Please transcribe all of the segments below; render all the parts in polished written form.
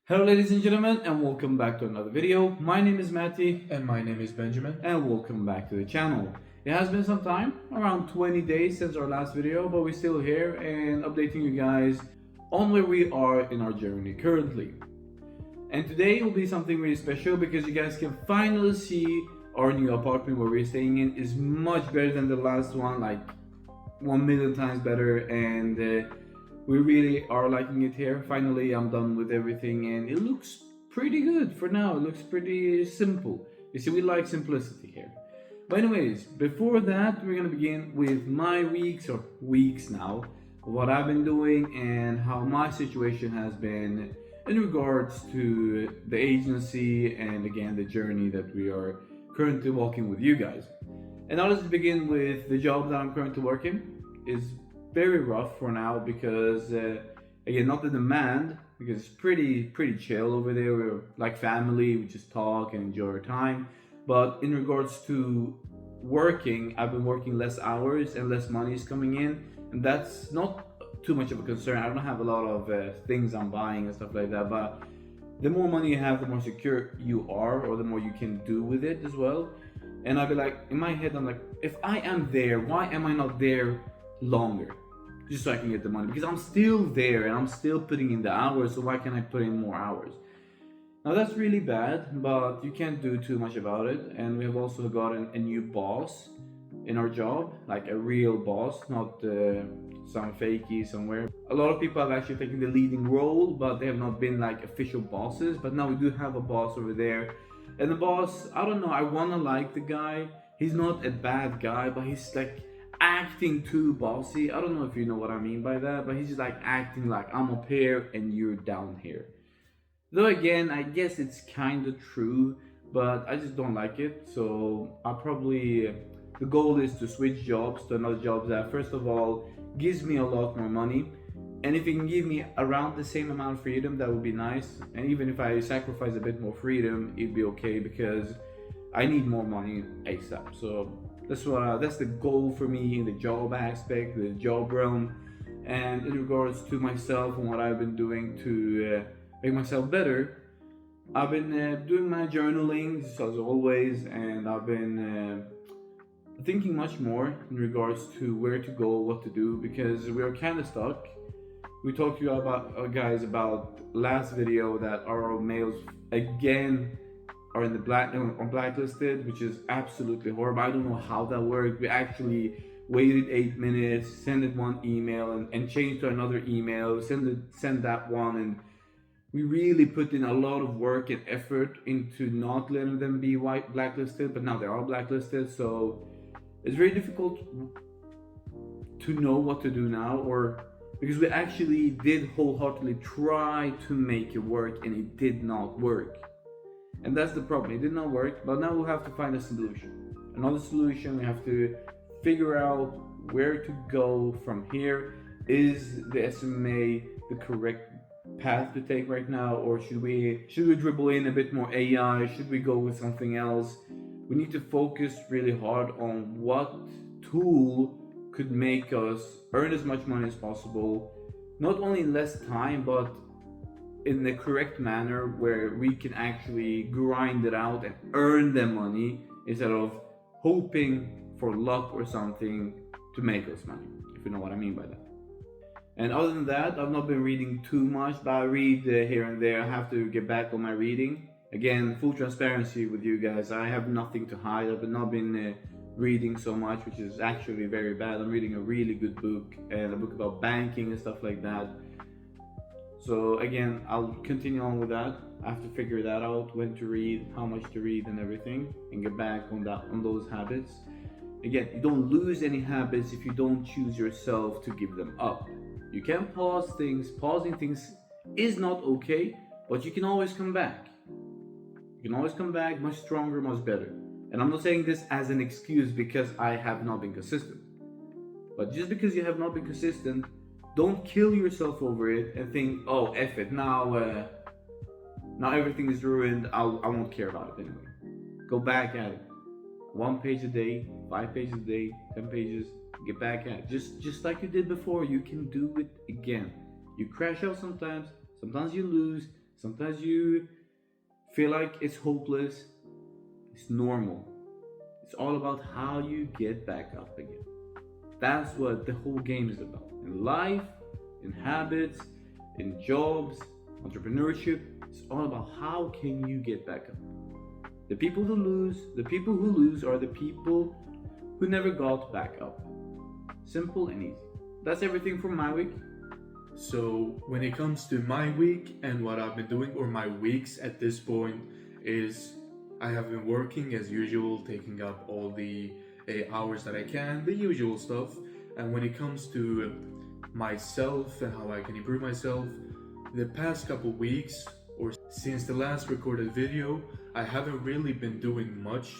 Hello ladies and gentlemen, and welcome back to another video. My name is Matty And my name is Benjamin. and welcome back to the channel. It has been some time, around 20 days since our last video, but we're still here and updating you guys on where we are in our journey currently. And today will be something really special because you guys can finally see our new apartment where we're staying in is much better than the last one, like 1,000,000 times better, and we really are liking it here. Finally, I'm done with everything and it looks pretty good for now. It looks pretty simple. You see, we like simplicity here. But anyways, before that, we're gonna begin with my weeks now, what I've been doing and how my situation has been in regards to the agency and again the journey that we are currently walking with you guys. And now let's begin with the job that I'm currently working. Is very rough for now because again, not the demand, because it's pretty chill over there. We're like family, we just talk and enjoy our time. But in regards to working, I've been working less hours and less money is coming in, and that's not too much of a concern. I don't have a lot of things I'm buying and stuff like that, but the more money you have, the more secure you are, or the more you can do with it as well. And I'd be like, in my head, I'm like, if I am there, why am I not there longer? Just so I can get the money, because I'm still there and I'm still putting in the hours, so why can't I put in more hours? Now that's really bad, but you can't do too much about it. And we have also gotten a new boss in our job, like a real boss, not some fakey somewhere. A lot of people have actually taken the leading role, but they have not been like official bosses. But now we do have a boss over there. And the boss, I don't know, I wanna like the guy. He's not a bad guy, but he's like acting too bossy. I don't know if you know what I mean by that, but he's just like acting like I'm up here and you're down here. Though again, I guess it's kind of true, but I just don't like it. So I probably, the goal is to switch jobs to another job that first of all gives me a lot more money, and if it can give me around the same amount of freedom, that would be nice. And even if I sacrifice a bit more freedom, it'd be okay because I need more money ASAP. So that's the goal for me in the job aspect, the job realm. And in regards to myself and what I've been doing to make myself better, I've been doing my journaling as always, and I've been thinking much more in regards to where to go, what to do, because we are kind of stuck. We talked to you about guys about last video that our mails again are in the blacklisted, which is absolutely horrible. I don't know how that worked. We actually waited 8 minutes, send it one email, and change to another email, send that one, and we really put in a lot of work and effort into not letting them be blacklisted, but now they are blacklisted. So it's very difficult to know what to do now, or because we actually did wholeheartedly try to make it work and it did not work. And that's the problem. It did not work, but now we'll have to find a solution. Another solution, we have to figure out where to go from here. Is the SMA the correct path to take right now, or should we dribble in a bit more AI? Should we go with something else? We need to focus really hard on what tool could make us earn as much money as possible, not only in less time, but in the correct manner where we can actually grind it out and earn the money instead of hoping for luck or something to make us money, if you know what I mean by that. And other than that, I've not been reading too much, but I read here and there. I have to get back on my reading. Again, full transparency with you guys, I have nothing to hide. I've not been reading so much, which is actually very bad. I'm reading a really good book, and a book about banking and stuff like that. So again, I'll continue on with that. I have to figure that out, when to read, how much to read and everything, and get back on those habits. Again, you don't lose any habits if you don't choose yourself to give them up. You can pause things. Pausing things is not okay, but you can always come back. You can always come back much stronger, much better. And I'm not saying this as an excuse because I have not been consistent. But just because you have not been consistent, don't kill yourself over it and think, oh, F it, now everything is ruined, I won't care about it anyway. Go back at it. 1 page a day, 5 pages a day, 10 pages, get back at it. Just like you did before, you can do it again. You crash out sometimes you lose, Sometimes you feel like it's hopeless. It's normal. It's all about how you get back up again. That's what the whole game is about. In life, in habits, in jobs, entrepreneurship, it's all about how can you get back up. The people who lose are the people who never got back up. Simple and easy. That's everything for my week. So when it comes to my week and what I've been doing, or my weeks at this point, is I have been working as usual, taking up all the hours that I can, the usual stuff. And when it comes to myself and how I can improve myself, the past couple weeks, or since the last recorded video, I haven't really been doing much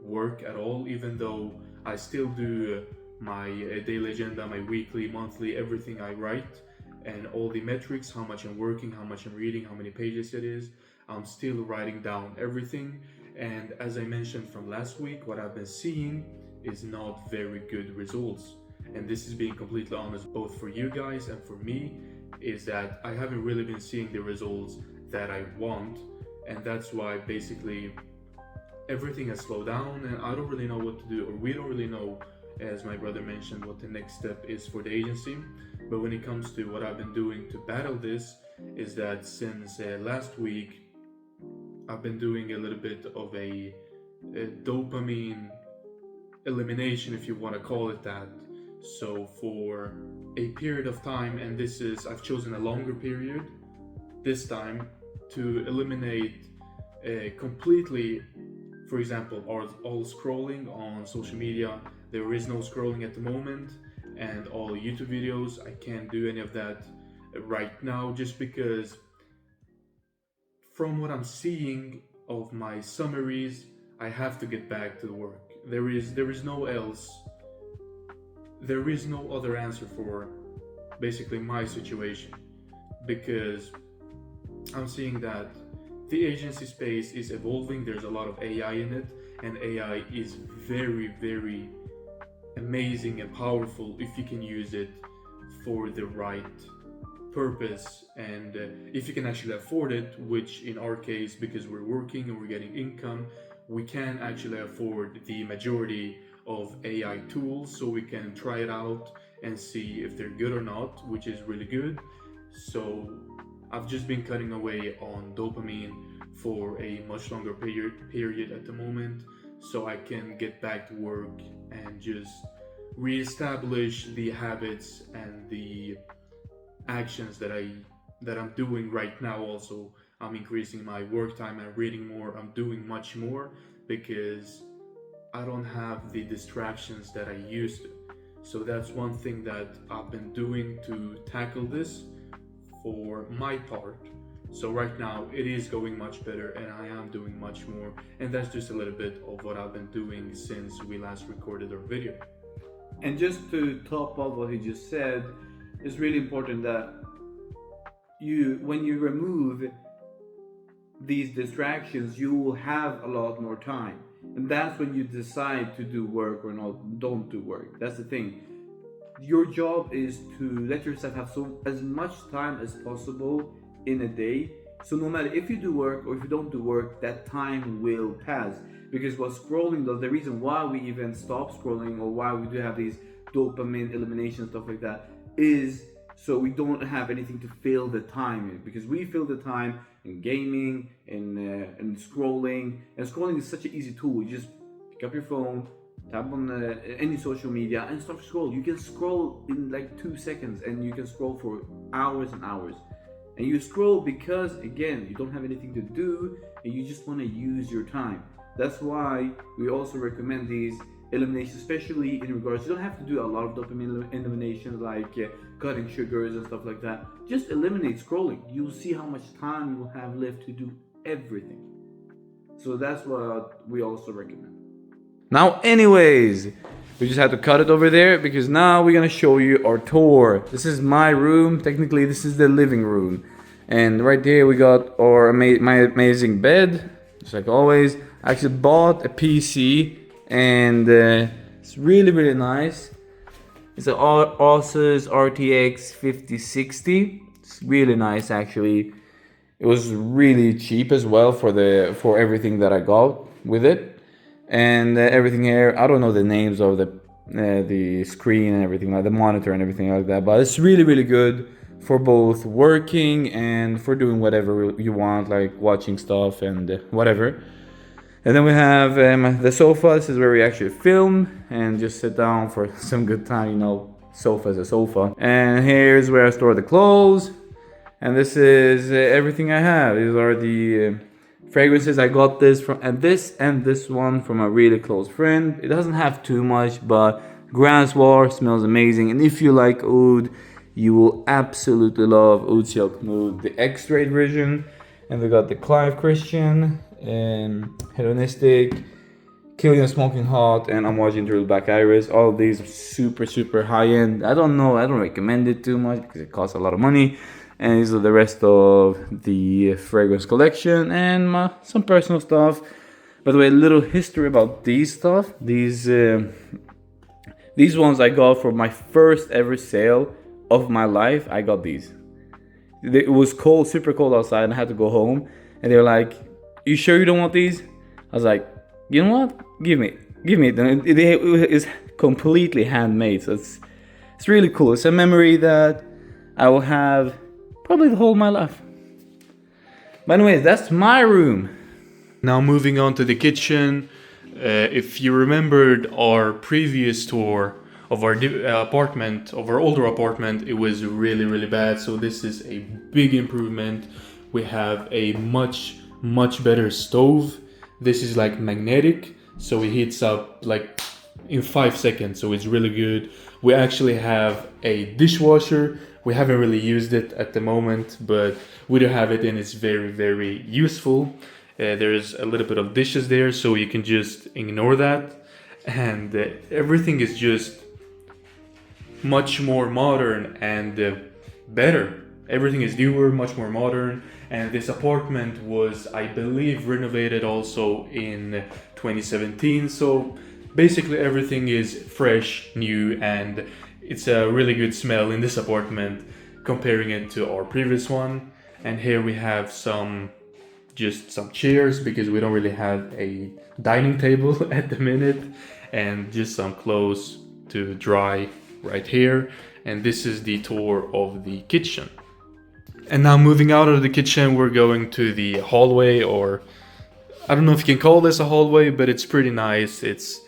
work at all, even though I still do my daily agenda, my weekly, monthly, everything I write, and all the metrics, how much I'm working, how much I'm reading, how many pages it is. I'm still writing down everything. And as I mentioned from last week, what I've been seeing is not very good results. And this is being completely honest, both for you guys and for me, is that I haven't really been seeing the results that I want. And that's why basically everything has slowed down, and I don't really know what to do, or we don't really know, as my brother mentioned, what the next step is for the agency. But when it comes to what I've been doing to battle this, is that since last week, I've been doing a little bit of a dopamine elimination, if you want to call it that. So for a period of time, and I've chosen a longer period this time, to eliminate completely, for example, all scrolling on social media. There is no scrolling at the moment, and all YouTube videos, I can't do any of that right now, just because from what I'm seeing of my summaries, I have to get back to the work. There is no other answer for basically my situation, because I'm seeing that the agency space is evolving. There's a lot of AI in it, and AI is very, very amazing and powerful if you can use it for the right purpose, and if you can actually afford it, which in our case, because we're working and we're getting income, we can actually afford the majority of AI tools, so we can try it out and see if they're good or not, which is really good. So I've just been cutting away on dopamine for a much longer period at the moment, so I can get back to work and just reestablish the habits and the actions that I'm doing right now. Also, I'm increasing my work time, I'm reading more, I'm doing much more, because I don't have the distractions that I used to. So that's one thing that I've been doing to tackle this for my part. So right now it is going much better, and I am doing much more, and that's just a little bit of what I've been doing since we last recorded our video. And just to top up what he just said, it's really important that when you remove these distractions, you will have a lot more time, and that's when you decide to do work or not, don't do work. That's the thing. Your job is to let yourself have as much time as possible in a day, so no matter if you do work or if you don't do work, that time will pass. Because what scrolling does, the reason why we even stop scrolling, or why we do have these dopamine elimination stuff like that, is so we don't have anything to fill the time in, because we fill the time in gaming and scrolling. And scrolling is such an easy tool. You just pick up your phone, tap on any social media, and start to scroll. You can scroll in like 2 seconds, and you can scroll for hours and hours. And you scroll because, again, you don't have anything to do and you just want to use your time. That's why we also recommend these eliminations, especially in regards, you don't have to do a lot of dopamine eliminations like cutting sugars and stuff like that. Just eliminate scrolling. You'll see how much time you will have left to do everything. So that's what we also recommend. Now, anyways, we just had to cut it over there because now we're gonna show you our tour. This is my room. Technically, this is the living room, and right there we got our my amazing bed, just like always. I actually bought a PC, and it's really nice. It's an Asus RTX 5060. It's really nice actually, It was really cheap as well for everything that I got with it, and everything here. I don't know the names of the screen and everything, like the monitor and everything like that, but it's really really good for both working and for doing whatever you want, like watching stuff and whatever. And then we have the sofa. This is where we actually film and just sit down for some good time. You know, sofa is a sofa. And here's where I store the clothes. And this is everything I have. These are the fragrances. I got this from and this one from a really close friend. It doesn't have too much, but Grasswar smells amazing. And if you like oud, you will absolutely love Oud Silk Mood, the X-ray version. And we got the Clive Christian, Hedonistic, Killian Smoking Hot, and Amouage Interlude Black Iris. All of these are super super high end. I don't recommend it too much because it costs a lot of money. And these are the rest of the fragrance collection and some personal stuff. By the way, a little history about these stuff. These ones I got for my first ever sale of my life. I got these. It was cold, super cold outside, and I had to go home. And they were like, "You sure you don't want these?" I was like, "You know what? Give me it." And it is completely handmade, so it's really cool. It's a memory that I will have probably the whole of my life. But anyways, that's my room. Now moving on to the kitchen. If you remembered our previous tour of our older apartment, it was really really bad. So this is a big improvement. We have a much better stove. This is like magnetic, so it heats up like in 5 seconds, so it's really good. We actually have a dishwasher. We haven't really used it at the moment, but we do have it and it's very very useful. There's a little bit of dishes there, so you can just ignore that. And everything is just much more modern and better. Everything is newer, much more modern. And this apartment was, I believe, renovated also in 2017. So basically everything is fresh, new, and it's a really good smell in this apartment comparing it to our previous one. And here we have some chairs because we don't really have a dining table at the minute, and just some clothes to dry right here. And this is the tour of the kitchen. And now moving out of the kitchen, we're going to the hallway, or I don't know if you can call this a hallway, but it's pretty nice. It's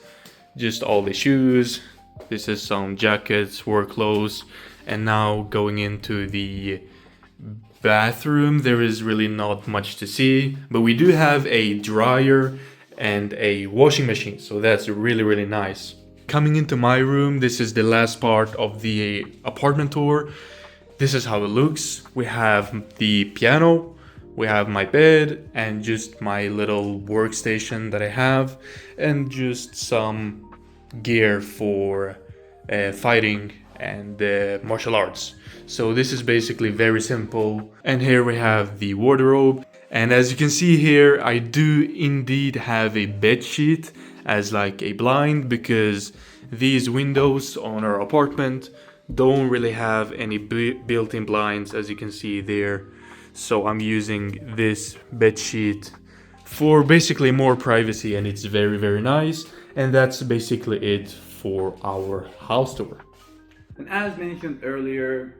just all the shoes. This is some jackets, work clothes. And now going into the bathroom, there is really not much to see, but we do have a dryer and a washing machine, so that's really really nice. Coming into my room, this is the last part of the apartment tour. This is how it looks. We have the piano, we have my bed, and just my little workstation that I have, and just some gear for fighting and martial arts. So this is basically very simple. And here we have the wardrobe. And as you can see here, I do indeed have a bed sheet as like a blind, because these windows on our apartment don't really have any built-in blinds, as you can see there. So I'm using this bed sheet for basically more privacy, and it's very very nice. And that's basically it for our house tour. And as mentioned earlier,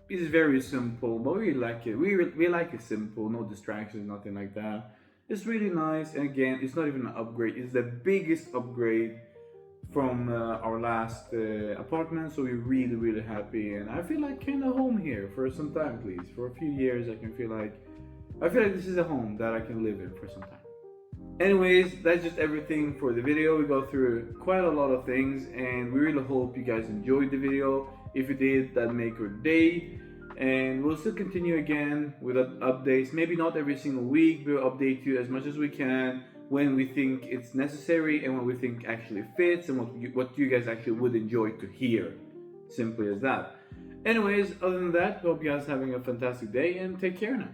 it's very simple, but we like it. We like it simple, no distractions, nothing like that. It's really nice, and again, it's not even an upgrade. It's the biggest upgrade from our last apartment, so we're really really happy, and I feel like kind of home here for some time, at least for a few years. I feel like this is a home that I can live in for some time. Anyways, that's just everything for the video. We go through quite a lot of things, and we really hope you guys enjoyed the video. If you did, that make your day. And we'll still continue again with updates. Maybe not every single week. We'll update you as much as we can when we think it's necessary and when we think actually fits and what you guys actually would enjoy to hear. Simply as that. Anyways, other than that, hope you guys are having a fantastic day and take care now.